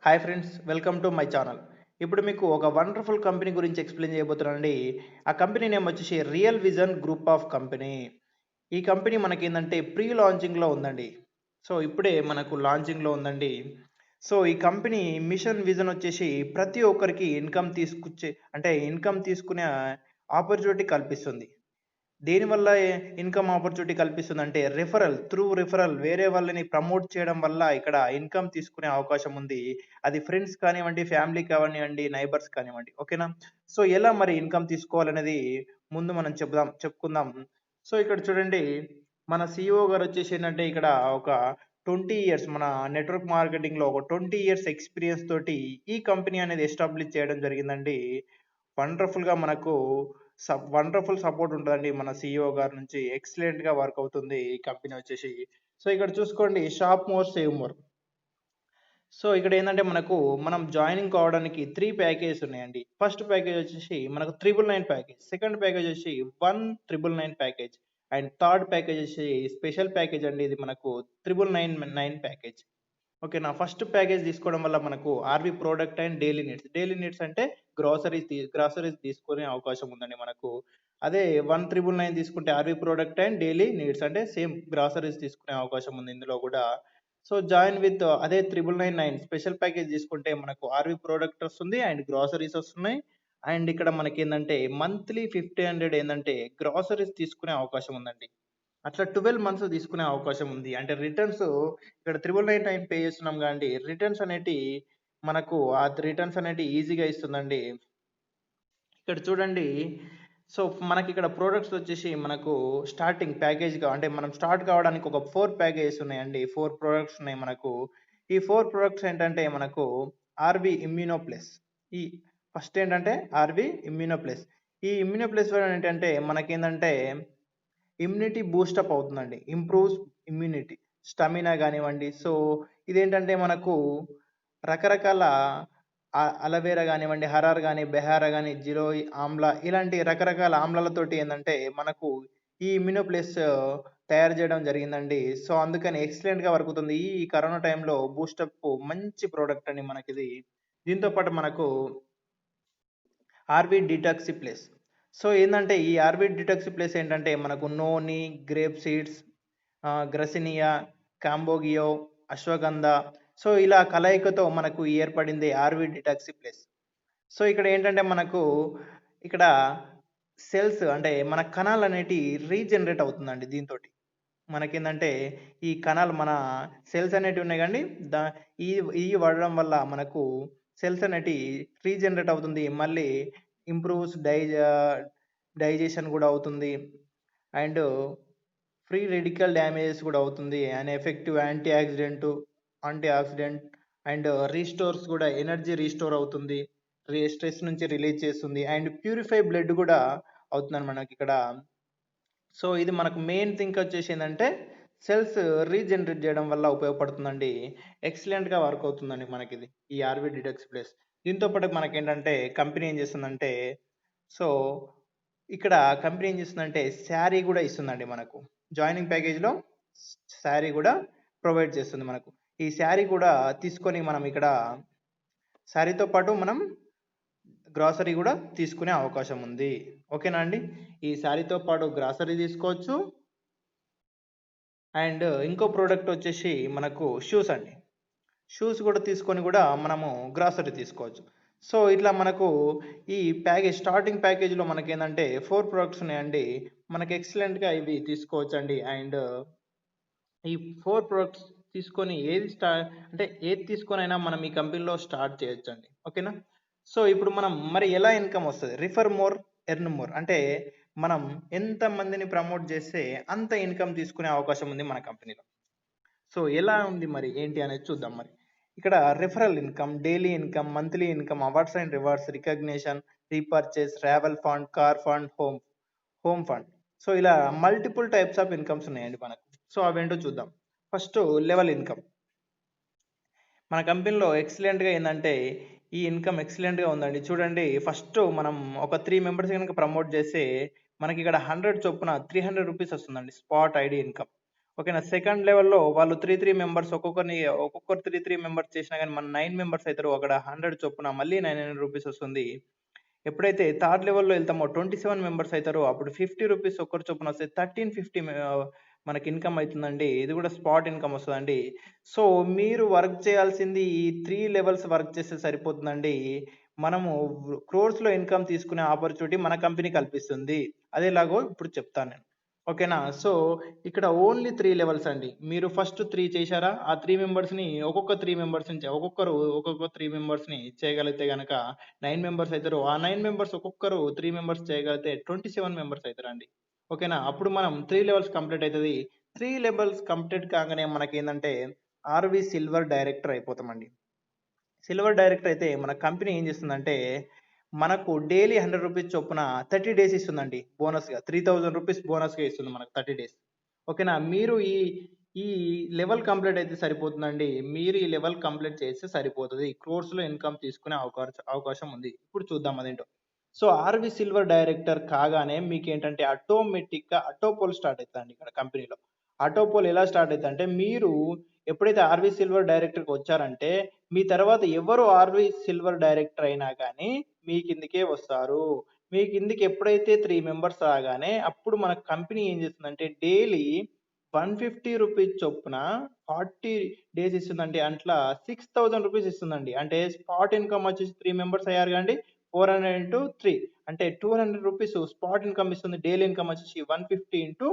Hi friends, welcome to my channel. ఇప్పుడు మీకు ఒక వండర్ఫుల్ కంపెనీ గురించి ఎక్స్ప్లెయిన్ చేయబోతున్నానండి. ఆ కంపెనీ నేమ్ వచ్చేసి real vision group of company. ఈ కంపెనీ మనకేందంటే ప్రీ లాంచింగ్‌లో ఉందండి. సో, ఇప్పుడే మనకు లాంచింగ్‌లో ఉందండి. సో, ఈ కంపెనీ మిషన్ విజన్ వచ్చేసి ప్రతి ఒక్కరికి ఇన్కమ్ తీసుకునే ఆపర్చునిటీ కల్పిస్తుంది. దేనివల్ల ఇన్కమ్ ఆపర్చునిటీ కల్పిస్తుందంటే రిఫరల్ వేరే వాళ్ళని ప్రమోట్ చేయడం వల్ల ఇక్కడ ఇన్కమ్ తీసుకునే అవకాశం ఉంది. అది ఫ్రెండ్స్ కానివ్వండి, ఫ్యామిలీ కానివ్వండి, నైబర్స్ కానివ్వండి. ఓకేనా? సో, ఎలా మరి ఇన్కమ్ తీసుకోవాలనేది ముందు మనం చెప్పుకుందాం. సో, ఇక్కడ చూడండి, మన సీఈఓ గారొచ్చేసి ఏంటంటే ఇక్కడ ఒక 20 ఇయర్స్ మన నెట్వర్క్ మార్కెటింగ్‌లో ఒక 20 ఇయర్స్ ఎక్స్‌పీరియన్స్ తోటి ఈ కంపెనీ అనేది ఎస్టాబ్లిష్ చేయడం జరిగిందండి. వండర్‌ఫుల్‌గా మనకు వండర్‌ఫుల్ సపోర్ట్ ఉంటదండి మన సీఈఓ గారి నుంచి. ఎక్సలెంట్‌గా వర్క్ అవుతుంది ఈ కంపెనీ వచ్చేసి. సో, ఇక్కడ చూసుకోండి, shop more, save more. So, ఇక్కడేందంటే మనం జాయినింగ్ కావడానికి 3 ప్యాకేజెస్ ఉన్నాయండి. ఫస్ట్ ప్యాకేజ్ వచ్చేసి మనకు 999 ప్యాకేజ్. సెకండ్ ప్యాకేజ్ వచ్చేసి 1999 ప్యాకేజ్. అండ్ థర్డ్ ప్యాకేజ్ వచ్చేసి స్పెషల్ ప్యాకేజ్ అండి. ఇది మనకు 9999 ప్యాకేజ్. ఓకేనా? ఫస్ట్ ప్యాకేజ్ తీసుకోవడం వల్ల మనకు RV product and daily needs. Daily needs అంటే గ్రోసరీస్ తీసుకునే అవకాశం ఉందండి మనకు. అదే 1999 తీసుకుంటే RV product and daily needs అంటే సేమ్ గ్రోసరీస్ తీసుకునే అవకాశం ఉంది ఇందులో గూడా. సో, జాయిన్ విత్ అదే 9999 స్పెషల్ ప్యాకేజ్ తీసుకుంటే మనకు ఆర్‌వి ప్రొడక్ట్ వస్తుంది అండ్ గ్రోసరీస్ వస్తున్నాయి. అండ్ ఇక్కడ మనకేందంటే మంత్లీ 1500 ఏందంటే గ్రోసరీస్ తీసుకునే అవకాశం ఉందండి. అట్లా 12 మంత్స్ తీసుకునే అవకాశం ఉంది. అంటే రిటర్న్స్ ఇక్కడ 9999 పే చేస్తున్నాం గాండి. రిటర్న్స్ అనేటివి ఈజీగా ఇస్తుందండి. ఇక్కడ చూడండి. సో, మనకిక్కడ ప్రొడక్ట్స్ వచ్చేసి మనకు స్టార్టింగ్ ప్యాకేజ్‌గా అంటే మనం స్టార్ట్ కావడానికి ఒక 4 ప్యాకేజెస్ ఉన్నాయండి. 4 ప్రొడక్ట్స్ ఉన్నాయి మనకు. ఈ 4 ప్రొడక్ట్స్ ఏంటంటే మనకు ఆర్‌వి ఇమ్యూనో ప్లస్. ఈ ఫస్ట్ ఏంటంటే ఆర్‌వి ఇమ్యూనో ప్లస్. ఈ ఇమ్యూనో ప్లస్ వల్ల ఏంటంటే మనకేందంటే ఇమ్యూనిటీ బూస్టప్ అవుతుందండి. Improves immunity. స్టామినా గానివ్వండి. సో, ఇదేంటంటే మనకు రకరకాల అలోవెరా గానివ్వండి, హరార్ గాని, బెహారా గాని, జిరోయి ఆమ్ల ఇలాంటి రకరకాల ఆమ్లాలతోటి ఏందంటే మనకు ఈ ఇమ్యూనో ప్లస్ తయారు చేయడం జరిగిందండి. సో, అందుకని ఎక్సలెంట్‌గా వర్క్ అవుతుంది. ఈ కరోనా టైంలో బూస్టప్ మంచి ప్రొడక్ట్ అండి మనకిది. దీంతో పాటు మనకు ఆర్‌వి డిటాక్సి ప్లస్. సో, ఏందంటే ఈ ఆర్‌వి డిటాక్సి ప్లస్ ఏంటంటే మనకు నోని, గ్రేప్ సీడ్స్, గ్రసినియా, కాంబోగియో, అశ్వగంధ. సో, ఇలా కలయికతో మనకు ఏర్పడిందే ఆర్‌వి డిటాక్సి ప్లస్. సో, ఇక్కడ ఏంటంటే ఇక్కడ సెల్స్ అంటే మన కణాలనేటియి రీజనరేట్ అవుతుందండి దీనితోటి. మనకేందంటే ఈ కణాలు మన సెల్స్ అనేటివి ఉన్నాయి గాండి. దా ఇయి వాడడం వల్ల మనకు సెల్స్ అనేటియి రీజనరేట్ అవుతుంది. మళ్ళీ ఇంప్రూవ్స్ డైజెషన్ గూడా అవుతుంది. అండ్ ఫ్రీ రెడికల్ డ్యామేజెస్ గూడా అవుతుంది. And effective antioxidant and restores గూడా ఎనర్జీ రీస్టోర్ అవుతుంది. స్ట్రెస్ నుంచి రిలీజ్ చేస్తుంది. అండ్ ప్యూరిఫై బ్లడ్ గూడా అవుతుందండి మనకిక్కడ. సో, ఇది మనకు మెయిన్ థింగ్ వచ్చేసి ఏందంటే సెల్స్ రీజనరేట్ చేయడం వల్ల ఉపయోగపడుతుందండి. ఎక్సలెంట్‌గా వర్క్ అవుతుందండి మనకిది. ఈ ఆర్‌వి డిటాక్స్ ప్లస్. దీంతో పాటు మనకేంటంటే కంపెనీ ఏం చేస్తుందంటే, సో, ఇక్కడ కంపెనీ ఏం చేస్తుందంటే శారీ గూడా ఇస్తుందండి మనకు. జాయినింగ్ ప్యాకేజ్‌లో శారీ గూడా ప్రొవైడ్ చేస్తుంది మనకు. ఈ శారీ కూడా తీసుకొని మనం ఇక్కడ శారీతో పాటు మనం గ్రోసరీ గూడా తీసుకునే అవకాశం ఉంది. ఓకేనా అండి? ఈ శారీతో పాటు గ్రోసరీ తీసుకోవచ్చు. అండ్ ఇంకో ప్రొడక్ట్ వచ్చేసి మనకు షూస్ అండి. షూస్ గూడా తీసుకొని గూడా మనము గ్రోసరీ తీసుకోవచ్చు. సో, ఇట్లా మనకు ఈ స్టార్టింగ్ ప్యాకేజ్‌లో మనకేందంటే 4 ప్రొడక్ట్స్ ఉన్నాయండి. మనకు ఎక్సలెంట్‌గా ఇవి తీసుకోవచ్చండి. అండ్ ఈ 4 ప్రొడక్ట్స్ తీసుకొని ఏది తీసుకొనైనా మనం ఈ కంపెనీలో స్టార్ట్ చేయొచ్చండి. ఓకేనా? సో, ఇప్పుడు మనం మరి ఎలా ఇన్‌కమ్ వస్తది? Refer more, earn more. అంటే మనం ఎంత మందిని ప్రమోట్ చేస్తే అంత ఇన్‌కమ్ తీసుకునే అవకాశం ఉంది మన కంపెనీలో. సో, ఎలా ఉంది మరి ఏంటి అనేది చూద్దాం మరి. ఇక్కడ referral income, daily income, monthly income, awards and rewards, recognition, repurchase, travel fund, car fund, home fund. So, ఇలా మల్టిపుల్ టైప్స్ ఆఫ్ ఇన్‌కమ్స్ ఉన్నాయండి మనకు. సో, అవేంటో చూద్దాం. First level income. మన కంపెనీలో ఎక్సలెంట్‌గా ఏందంటే ఈ ఇన్‌కమ్ ఎక్సలెంట్‌గా ఉందండి. చూడండి, ఫస్ట్ మనం ఒక 3 మెంబర్స్ గనుక ప్రమోట్ చేస్తే మనకిక్కడ 100 చొప్పున 300 రూపీస్ వస్తుందండి స్పాట్ ఐడీ ఇన్‌కమ్. ఓకేనా. సెకండ్ లెవెల్‌లో వాళ్ళు 3 మెంబర్స్ ఒక్కొక్కరు 3 మెంబర్స్ చేసినా గాని మన 9 మెంబర్స్ అయితారు. అక్కడ 100 చొప్పున మళ్ళీ 900 రూపీస్ వస్తుంది. ఎప్పుడైతే థర్డ్ లెవెల్‌లో ఎళ్తామో 27 మెంబర్స్ అయితారో అప్పుడు 50 రూపీస్ ఒక్కరి చొప్పున వస్తాయి. 1350 మనకి ఇన్‌కమ్ అయితుందండి. ఇది కూడా స్పాట్ ఇన్‌కమ్ వస్తదండి. సో, మీరు వర్క్ చేయాల్సింది ఈ 3 లెవెల్స్ వర్క్ చేస్తే సరిపోతుందండి. మనము క్రోర్స్‌లో ఇన్‌కమ్ తీసుకునే ఆపర్చునిటీ మన కంపెనీ కల్పిస్తుంది. అదెలాగో ఇప్పుడు చెప్తాను నేను. ఓకేనా. సో, ఇక్కడ ఓన్లీ 3 లెవెల్స్ అండి. మీరు ఫస్ట్ 3 చేశారా? ఆ 3 మెంబర్స్‌ని ఒక్కొక్కరు ఒక్కొక్క 3 మెంబర్స్‌ని చేయగలిగితే గనక 9 మెంబర్స్ అయితారు. ఆ 9 మెంబర్స్ ఒక్కొక్కరు 3 మెంబర్స్ చేయగలిగితే 27 మెంబర్స్ అయితారండి. ఓకేనా. అప్పుడు మనం 3 లెవెల్స్ కంప్లీట్ అయితది. 3 లెవెల్స్ కంప్లీట్ కాగానే మనకేందంటే ఆర్‌వి సిల్వర్ డైరెక్టర్ అయిపోతామండి. సిల్వర్ డైరెక్టర్ అయితే మన కంపెనీ ఏం చేస్తుందంటే, మనకు డైలీ 100 రూపీస్ చొప్పున 30 డేస్ ఇస్తుందండి బోనస్‌గా. 3000 రూపీస్ బోనస్‌గా ఇస్తుంది మనకు 30 డేస్. ఓకేనా. మీరు ఈ లెవెల్ కంప్లీట్ అయితే సరిపోతుందండి. మీరు ఈ లెవెల్ కంప్లీట్ చేస్తే సరిపోతది. క్రోర్స్‌లో ఇన్‌కమ్ తీసుకునే అవకాశం ఉంది. ఇప్పుడు చూద్దాం అదేంటో. సో, ఆర్‌వి సిల్వర్ డైరెక్టర్ కాగానే మీకేంటంటే ఆటోమేటిక్‌గా ఆటోపోల్ స్టార్ట్ అయితదండి ఇక్కడ కంపెనీలో. ఆటోపోల్ ఎలా స్టార్ట్ అయితదంటే, మీరు ఎప్పుడైతే ఆర్‌వి సిల్వర్ డైరెక్టర్‌కి వచ్చారంటే మీ తర్వాత ఎవరు ఆర్‌వి సిల్వర్ డైరెక్టర్ అయినా గానీ, మీ కిందకే వస్తారు. మీ కిందకి ఎప్పుడైతే 3 మెంబర్స్ రాగానే, అప్పుడు మన కంపెనీ ఏం చేస్తుందంటే, డైలీ 150 రూపీస్ చొప్పున 40 డేస్ ఇస్తుందండి. అట్లా 6000 రూపీస్ ఇస్తుందండి. అంటే స్పాట్ ఇన్‌కమ్ వచ్చేసి 3 మెంబర్స్ అయ్యారు గాండి. 400 ఇంటూ 3 అంటే 200 రూపీస్ స్పాట్ ఇన్‌కమ్ ఇస్తుంది. డైలీ ఇన్‌కమ్ వచ్చేసి 150 ఇంటూ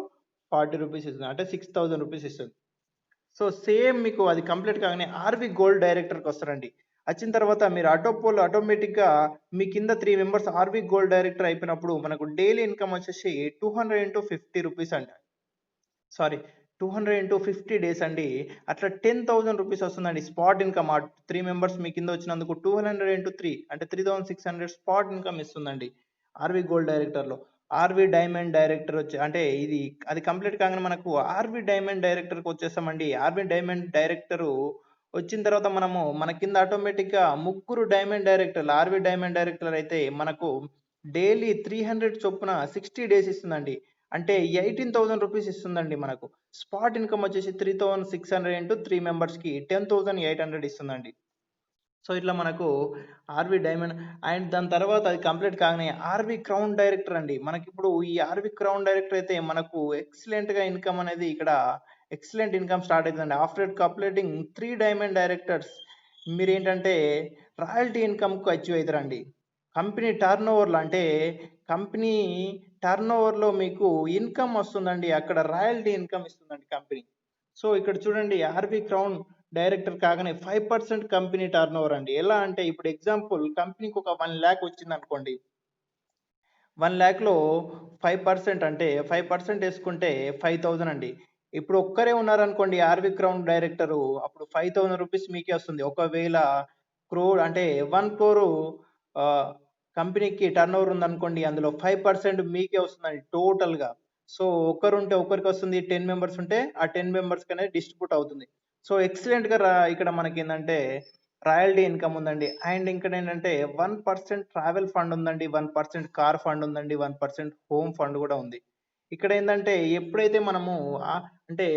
40 రూపీస్ ఇస్తుంది. అంటే 6000 రూపీస్ ఇస్తుంది. సో, సేమ్ మీకు అది కంప్లీట్ కాగానే ఆర్‌వి గోల్డ్ డైరెక్టర్‌కొస్తారండి. వచ్చిన తర్వాత మీరు ఆటోమేటిక్‌గా మీ కింద 3 మెంబర్స్ ఆర్‌వి గోల్డ్ డైరెక్టర్ అయిపోయినప్పుడు మనకు డైలీ ఇన్‌కమ్ వచ్చేసి 200 ఇంటూ 50 రూపీస్ అంట. సారీ 200 ఇంటూ 50 డేస్ అండి. అట్లా 10,000 రూపీస్ వస్తుందండి స్పాట్ ఇన్‌కమ్. ఆ 3 మెంబర్స్ మీ కింద వచ్చినందుకు 200 ఇంటూ 3 అంటే 3600 స్పాట్ ఇన్‌కమ్ ఇస్తుందండి. ఆర్‌వి గోల్డ్ డైరెక్టర్‌లో. ఆర్‌వి డైమండ్ డైరెక్టర్ వచ్చి అంటే అది కంప్లీట్ కాగానే మనకు ఆర్‌వి డైమండ్ డైరెక్టర్‌కి వచ్చేసామండి. ఆర్‌వి డైమండ్ డైరెక్టరు వచ్చిన తర్వాత మన కింద ఆటోమేటిక్‌గా ముగ్గురు డైమండ్ డైరెక్టర్లు ఆర్‌వి డైమండ్ డైరెక్టర్ అయితే మనకు డైలీ 300 చొప్పున 60 డేస్ ఇస్తుందండి. అంటే 18,000 రూపీస్ ఇస్తుందండి మనకు. స్పాట్ ఇన్‌కమ్ వచ్చేసి 3600 ఇంటూ 3 మెంబర్స్‌కి 10,800 ఇస్తుందండి. సో, ఇట్లా మనకు ఆర్‌వి డైమండ్ అండ్ దాని తర్వాత అది కంప్లీట్ కాగానే ఆర్‌వి క్రౌన్ డైరెక్టర్ అండి. మనకిప్పుడు ఈ ఆర్‌వి క్రౌన్ డైరెక్టర్ అయితే మనకు ఎక్సలెంట్‌గా ఇన్‌కమ్ అనేది ఇక్కడ ఎక్సలెంట్ ఇన్‌కమ్ స్టార్ట్ అయితదండి. ఆఫ్టర్ కంప్లీటింగ్ 3 డైమండ్ డైరెక్టర్స్ మీరేంటంటే రాయల్టీ ఇన్‌కమ్‌కి అచీవ్ అయితారండి. కంపెనీ టర్నోవర్‌లో అంటే కంపెనీ టర్నోవర్‌లో మీకు ఇన్‌కమ్ వస్తుందండి. అక్కడ రాయల్టీ ఇన్‌కమ్ ఇస్తుందండి కంపెనీ. సో, ఇక్కడ చూడండి ఆర్‌వి క్రౌన్ డైరెక్టర్ కాగానే 5% కంపెనీ టర్నోవర్ అండి. ఎలా అంటే ఇప్పుడు ఎగ్జాంపుల్ కంపెనీకి ఒక 1,00,000 వచ్చిందనుకోండి. 1,00,000లో 5% అంటే 5% యేసుకుంటే 5,000 అండి. ఇప్పుడు ఒక్కరే ఉన్నారనుకోండి ఆర్‌వి క్రౌన్ డైరెక్టరు అప్పుడు 5,000 రూపీస్ మీకే వస్తుంది. ఒకవేళ అంటే 1,00,00,000 ఆహ్, కంపెనీకి టర్నోవర్ ఉందనుకోండి. అందులో 5% మీకే వస్తుందండి టోటల్‌గా. సో, ఒకరుంటే ఒకరికొస్తుంది. 10 మెంబర్స్ ఉంటే ఆ 10 మెంబర్స్‌కనేది డిస్ట్రిబ్యూట్ అవుతుంది. సో, ఎక్సలెంట్‌గా ఇక్కడ మనకేందంటే రాయల్టీ ఇన్‌కమ్ ఉందండి. అండ్ ఇంకోటేంటంటే 1% ట్రావెల్ ఫండ్ ఉందండి. 1% కార్ ఫండ్ ఉందండి. 1% హోమ్ ఫండ్ గూడా ఉంది. ఇక్కడేందంటే ఎప్పుడైతే మనము అంటే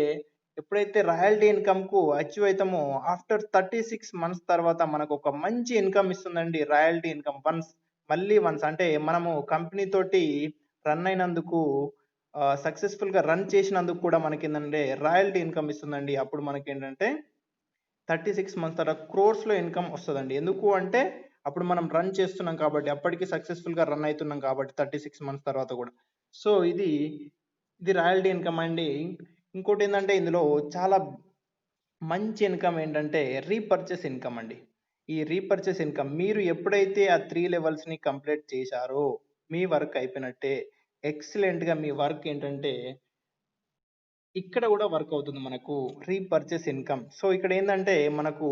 ఎప్పుడైతే రాయల్టీ ఇన్‌కమ్‌కు అచీవ్ అయితామో ఆఫ్టర్ 36 మంత్స్ తర్వాత మనకొక మంచి ఇన్‌కమ్ ఇస్తుందండి రాయల్టీ ఇన్‌కమ్. వన్స్ అంటే మనము కంపెనీ తోటి రన్ అయినందుకు సక్సెస్‌ఫుల్‌గా రన్ చేసినందుకు కూడా మనకేందంటే రాయల్టీ ఇన్‌కమ్ ఇస్తుందండి. అప్పుడు మనకేంటంటే 36 మంత్స్ తర్వాత క్రోర్స్‌లో ఇన్‌కమ్ వస్తదండి. ఎందుకు అంటే, అప్పుడు మనం రన్ చేస్తున్నాం కాబట్టి, అప్పటికి సక్సెస్‌ఫుల్‌గా రన్ అయితున్నాం కాబట్టి 36 మంత్స్ తర్వాత గూడా. సో, ఇది రాయల్టీ ఇన్‌కమ్ అండి. ఇంకోటేందంటే ఇందులో చాలా మంచి ఇన్‌కమ్ ఏంటంటే రీపర్చేస్ ఇన్‌కమ్ అండి. ఈ రీపర్చేస్ ఇన్‌కమ్ మీరు ఎప్పుడైతే ఆ 3 లెవెల్స్‌ని కంప్లీట్ చేశారో, మీ వర్క్ అయిపోయినట్టే. ఎక్సలెంట్‌గా మీ వర్క్ ఏంటంటే ఇక్కడ గూడా వర్క్ అవుతుంది మనకు రీపర్చేస్ ఇన్‌కమ్. సో, ఇక్కడేందంటే మనకు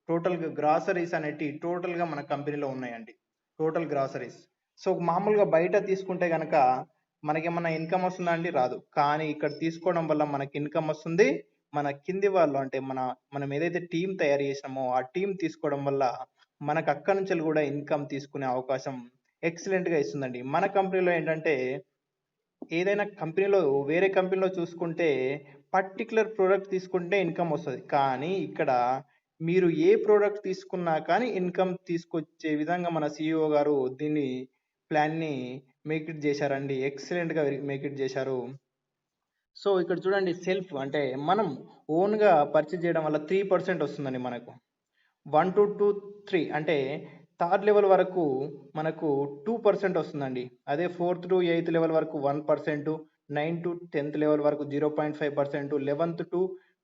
టోటల్‌గా గ్రాసరీస్ అనేటియి టోటల్‌గా మన కంపెనీలో ఉన్నాయండి. Total groceries. సో, మామూలుగా బయట తీసుకుంటే గనక మనకేమన్నా ఇన్‌కమ్ వస్తుందా అండి? రాదు. కానీ ఇక్కడ తీసుకోవడం వల్ల మనకి ఇన్‌కమ్ వస్తుంది. మన కింది వాళ్ళు అంటే మనం ఏదైతే టీమ్ తయారు చేసినామో ఆ టీమ్ తీసుకోవడం వల్ల మనకు అక్కడి నుంచెల్లి గూడా ఇన్‌కమ్ తీసుకునే అవకాశం ఎక్సలెంట్‌గా ఇస్తుందండి. మన కంపెనీలో ఏంటంటే ఏదైనా కంపెనీలో వేరే కంపెనీలో చూసుకుంటే పర్టిక్యులర్ ప్రోడక్ట్ తీసుకుంటే ఇన్కమ్ వస్తది. కానీ ఇక్కడ మీరు ఏ ప్రోడక్ట్ తీసుకున్నా కానీ ఇన్కమ్ తీసుకొచ్చే విధంగా మన సీఈఓ గారు దీన్ని ప్లాన్‌ని మేక్ ఇట్ చేశారండి. ఎక్సలెంట్‌గా మేక్ ఇట్ చేశారు. సో, ఇక్కడ చూడండి సెల్ఫ్ అంటే మనం ఓన్‌గా పర్చేజ్ చేయడం వల్ల 3% వస్తుందండి మనకు. 1-3 అంటే థర్డ్ లెవెల్ వరకు మనకు 2% వస్తుందండి. అదే ఫోర్త్ టు ఎయిత్ లెవెల్ వరకు 1%, 9-10థ్ లెవెల్ వరకు 0.5%, 11థ్ టు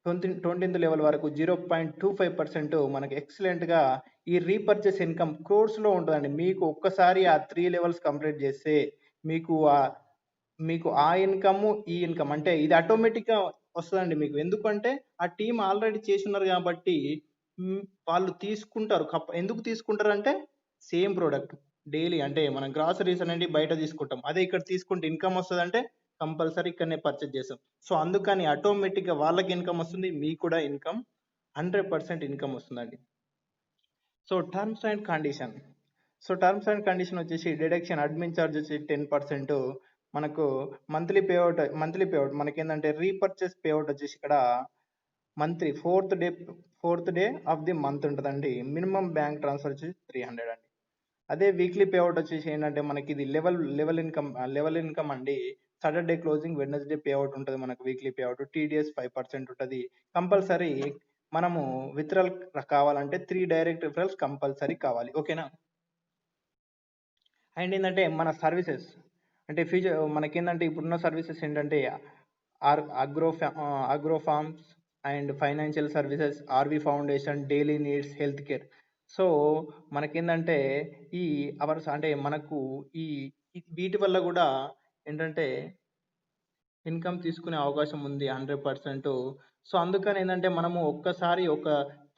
20థ్ లెవెల్ వరకు 0.25% మనకు ఎక్సలెంట్‌గా ఈ రీపర్చేస్ ఇన్కమ్ క్రోర్స్‌లో ఉంటదండి. మీకు ఒక్కసారి ఆ 3 లెవెల్స్ కంప్లీట్ చేస్తే మీకు మీకు ఆ ఇన్కమ్, ఈ ఇన్కమ్ అంటే ఇది ఆటోమేటిక్‌గా వస్తదండి మీకు. ఎందుకంటే ఆ టీమ్ ఆల్రెడీ చేసున్నారు కాబట్టి వాళ్ళు తీసుకుంటారు. ఎందుకు తీసుకుంటారంటే సేమ్ ప్రొడక్ట్ డైలీ అంటే మనం గ్రాసరీస్ అనేవి బయట తీసుకుంటాం. అదే ఇక్కడ తీసుకుంటే ఇన్కమ్ వస్తదంటే కంపల్సరీ ఇక్కడనే పర్చేజ్ చేస్తాం. సో, అందుకని ఆటోమేటిక్‌గా వాళ్ళకి ఇన్కమ్ వస్తుంది. మీకు కూడా ఇన్కమ్ 100% ఇన్కమ్ వస్తుందండి. So, terms and condition. So, terms and condition వచ్చేసి డిడక్షన్ అడ్మిన్ చార్జ్ వచ్చి 10%, మనకు మంత్లీ పేఅవుట్ మనకేందంటే రీపర్చేస్ పేఅవుట్ వచ్చేసి ఇక్కడ monthly fourth day of the month ఉంటదండి. మినిమమ్ బ్యాంక్ ట్రాన్స్‌ఫర్ వచ్చేసి 300 అండి. అదే వీక్లీ పేఅవుట్ వచ్చేసి ఏంటంటే మనకి ఇది లెవెల్ ఇన్కమ్ అండి. సాటర్‌డే క్లోజింగ్, వెడ్నెస్‌డే పేఅవుట్ ఉంటది మనకు వీక్లీ పేఅవుట్. టీడీఎస్ 5% ఉంటది. కంపల్సరీ మనము విత్‌డ్రాల్ కావాలంటే 3 డైరెక్ట్ రిఫరల్స్ కంపల్సరీ కావాలి. ఓకేనా? అండ్ ఏందంటే మన సర్వీసెస్ అంటే మనకేందంటే ఇప్పుడున్న సర్వీసెస్ ఏంటంటే agro farms and financial services, RV foundation, daily needs, health care. So, మనకేందంటే ఈ అవర్స్ అంటే మనకు ఈ వీటి వల్ల గూడా ఏంటంటే ఇన్కమ్ తీసుకునే అవకాశం ఉంది 100%. సో, అందుకని ఏందంటే మనము ఒక్కసారి ఒక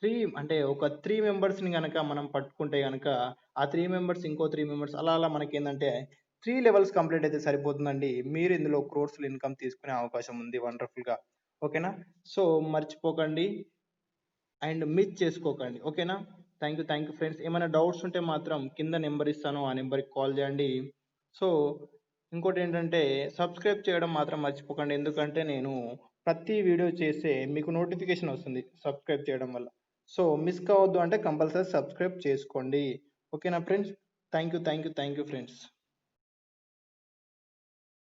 3 మెంబర్స్‌ని గనక మనం పట్టుకుంటే గనక ఆ 3 మెంబర్స్ ఇంకో 3 మెంబర్స్ అలా అలా మనకేందంటే 3 లెవెల్స్ కంప్లీట్ అయితే సరిపోతుందండి. మీరు ఇందులో క్రోర్స్‌లో ఇన్కమ్ తీసుకునే అవకాశం ఉంది వండర్‌ఫుల్‌గా. ఓకేనా? సో, మర్చిపోకండి అండ్ మిస్ చేసుకోకండి. ఓకేనా? Thank you friends. ఏమైనా డౌట్స్ ఉంటే మాత్రం కింద నెంబర్ ఇస్తాను. ఆ నెంబర్‌కి కాల్ చేయండి. సో, ఇంకోటేంటంటే సబ్స్క్రైబ్ చేయడం మాత్రం మర్చిపోకండి. ఎందుకంటే నేను ప్రతి వీడియో చేస్తే మీకు నోటిఫికేషన్ వస్తుంది సబ్స్క్రైబ్ చేయడం వల్ల. సో, మిస్ కావద్దు అంటే కంపల్సరీ సబ్స్క్రైబ్ చేసుకోండి. ఓకేనా ఫ్రెండ్స్? Thank you friends.